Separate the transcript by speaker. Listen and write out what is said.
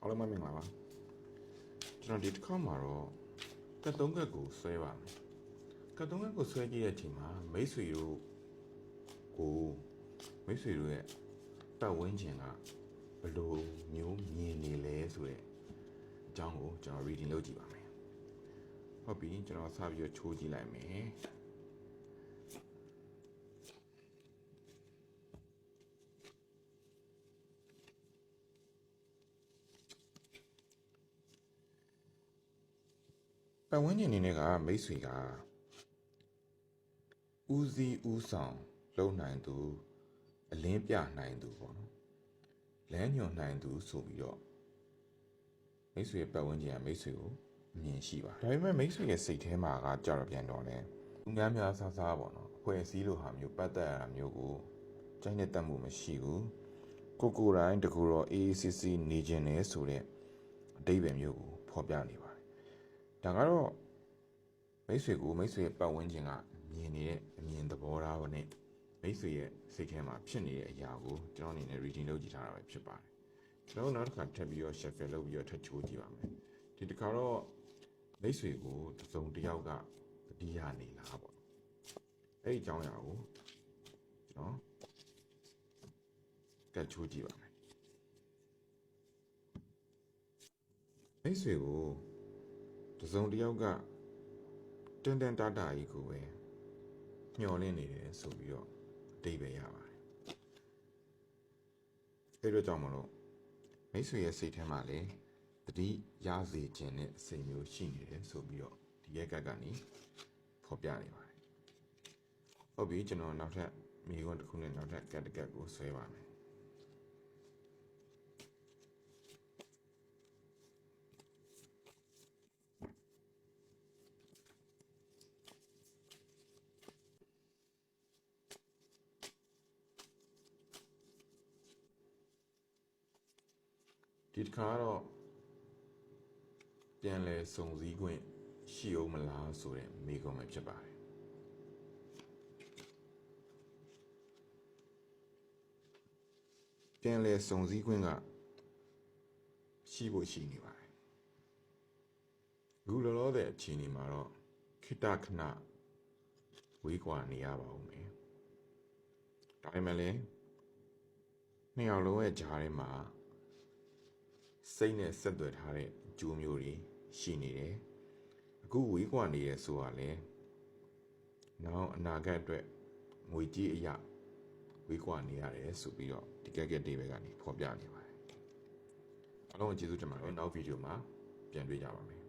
Speaker 1: အားလုံးမင်္ဂလာပါကျွန်တော်ဒီတစ်ခါမှာတော့ကတ်သုံးကတ်ကိုဆွဲပါမယ်ကတ်သုံးကတ်ကိုဆွဲကြည့်တဲ့အချိန်မှာမိတ်ဆွေတို့ရဲ့ပတ်ဝန်းကျင်ကဘယ်လိုမျိုးမြင်နေလဲဆိုတဲ့အကြောင်းကိုကျွန်တော် reading လုပ်ကြည့်ပါမယ်ဟုတ်ပြီကျွန်တော်စပြီးတော့ချိုးကြည့်လိုက်မယ်ပတ်ဝန်းကျင်အနေနဲ့ကမိတ်ဆွေကဦးစီးဦးဆောင်လုပ်နိုင်သူအလင်းပြနိုင်သူပေါ့နော်လမ်းညွှန်နိုင်သူဆိုပြီးတော့မိတ်ဆွေရဲ့ပတ်ဝန်းကျင်ကမိတ်ဆွေကိုအမြင်ရှိပါဒါပေမဲ့မိတ်ဆွေရဲ့စိတ်ထဲမှာကကြောက်ရပြန်တော့လဲသူများဆဆပေါ့နော်အဖွဲ့အစည်းလိုဟာမျိုးပတ်သက်ရတာမျိုးကိုကြိုက်တဲ့တတ်မှုမရှိဘူးကိုယ်တိုင်းတကူတော့ AACC နေခြင်းနဲ့ဆိုတဲ့အတိတ်ပဲမျိုးကိုဖော်ပြနေပါတယ်ဒါကတော့မိတ်ဆွေရဲ့ပတ်ဝန်းကျင်ကမြင်နေတဲ့အမြင်သဘောထားနဲ့မိတ်ဆွေရဲ့စိတ်ထဲမှာဖြစ်နေတဲ့အရာကိုကျွန်တော်အနေနဲ့ reading လုပ်ကြည့်ထားတာပဲဖြစ်ပါတယ်ကျွန်တော်နောက်တစ်ခါထပ်ပြီးတော့ shuffle လုပ်ပြီးတော့ထပ်ချိုးကြည့်ပါမယ်ဒီတစ်ခါတော့မိတ်ဆွေကိုတစ်စုံတစ်ယောက်ကတတိယနေလားပေါ့အဲ့ဒီအကြောင်းအရာကိုကျွန်တော်ကတ်ချိုးကြည့်ပါမယ်မိတ်ဆွေကိုတစ်စုံတစ်ယောက်ကတန်တာကြီးကိုပဲမျောလင့်နေတယ်ဆိုပြီးတော့အတိတ်ပဲရပါတယ်အဲ့တော့ကြောင့်မလို့မိတ်ဆွေရဲ့စိတ်ထဲမှာလည်းတတိရစေခြင်းနဲ့စိတ်မျိုးရှိနေတယ်ဆိုပြီးတော့ဒီရက်ကကနေဖော်ပြနေပါတယ်ဟုတ်ပြီကျွန်တော်နောက်ထပ်မိခွန်းတစ်ခုနဲ့နောက်ထပ်ကတ်ကိုဆွဲပါမယ်ဒီတစ်ခါတော့ပြန်လဲစုံစည်းခွင့်ရှိအောင်မလားဆိုတဲ့မိကုံးပဲဖြစ်ပါတယ်ပြန်လဲစုံစည်းခွင့်ကရှိဖို့ရှိနေပါတယ်အခုလောလောဆယ်အခြေအနေမှာတော့ခိတခဏဝေးကွာနေရပါဦးမယ်ဒါပေမဲ့လည်းနှစ်ယောက်လုံးရဲ့ဂျားထဲမှာစိတ်နဲ့ဆက်သွယ်ထားတဲ့အကျိုးမျိုးတွေရှိနေတယ်အခုဝေးကွာနေရဆိုတာလဲနောက်အနာဂတ်အတွက်ငွေကြေးအရာဝေးကွာနေရတယ်ဆိုပြီးတော့ဒီကက်ကက်တေးဘက်ကနေဖော်ပြနေပါတယ်အားလုံးကျေးဇူးတင်ပါတယ်နောက်ဗီဒီယိုမှာပြန်တွေ့ကြပါမယ်